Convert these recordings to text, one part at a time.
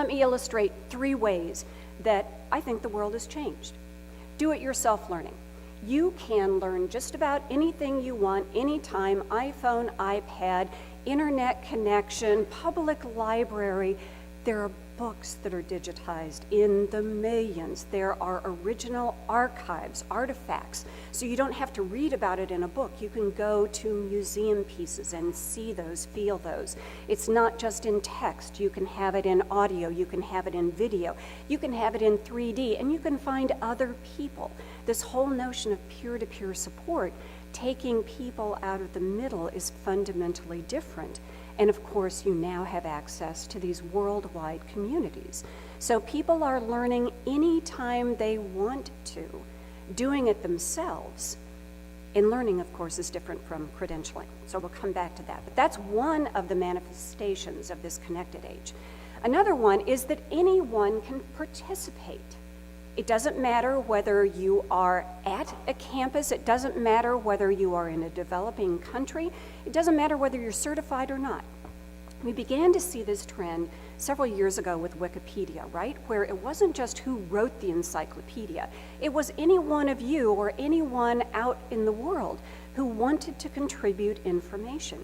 let me illustrate 3 ways that I think the world has changed. Do-it-yourself learning. You can learn just about anything you want, anytime, iPhone, iPad, internet connection, public library. There are books that are digitized in the millions. There are original archives, artifacts. So you don't have to read about it in a book. You can go to museum pieces and see those, feel those. It's not just in text. You can have it in audio. You can have it in video. You can have it in 3D, and you can find other people. This whole notion of peer-to-peer support, taking people out of the middle, is fundamentally different. And of course, you now have access to these worldwide communities. So people are learning anytime they want to, doing it themselves. And learning, of course, is different from credentialing. So we'll come back to that. But that's one of the manifestations of this connected age. Another one is that anyone can participate. It doesn't matter whether you are at a campus, it doesn't matter whether you are in a developing country, it doesn't matter whether you're certified or not. We began to see this trend several years ago with Wikipedia, right? Where it wasn't just who wrote the encyclopedia, it was any one of you or anyone out in the world who wanted to contribute information.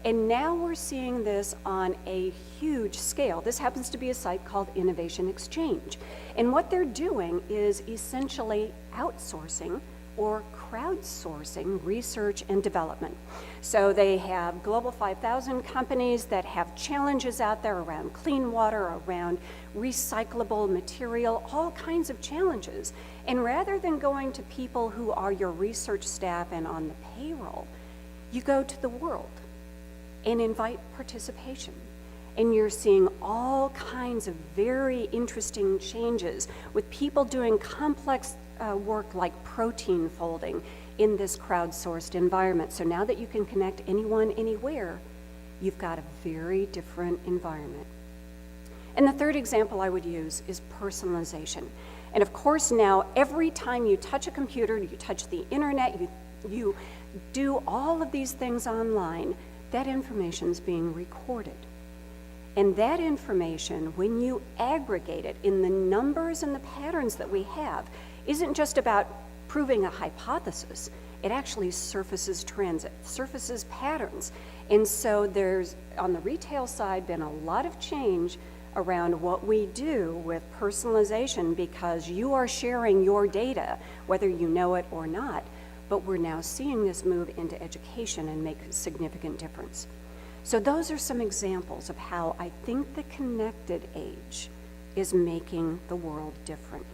And now we're seeing this on a huge scale. This happens to be a site called Innovation Exchange. And what they're doing is essentially outsourcing or crowdsourcing research and development. So they have Global 5,000 companies that have challenges out there around clean water, around recyclable material, all kinds of challenges. And rather than going to people who are your research staff and on the payroll, you go to the world and invite participation. And you're seeing all kinds of very interesting changes with people doing complex work like protein folding in this crowdsourced environment. So now that you can connect anyone, anywhere, you've got a very different environment. And the third example I would use is personalization. And of course now, every time you touch a computer, you touch the internet, you do all of these things online, that information is being recorded. And that information, when you aggregate it in the numbers and the patterns that we have, isn't just about proving a hypothesis. It actually surfaces trends, it surfaces patterns. And so there's, on the retail side, been a lot of change around what we do with personalization, because you are sharing your data, whether you know it or not. But we're now seeing this move into education and make a significant difference. So those are some examples of how I think the connected age is making the world different.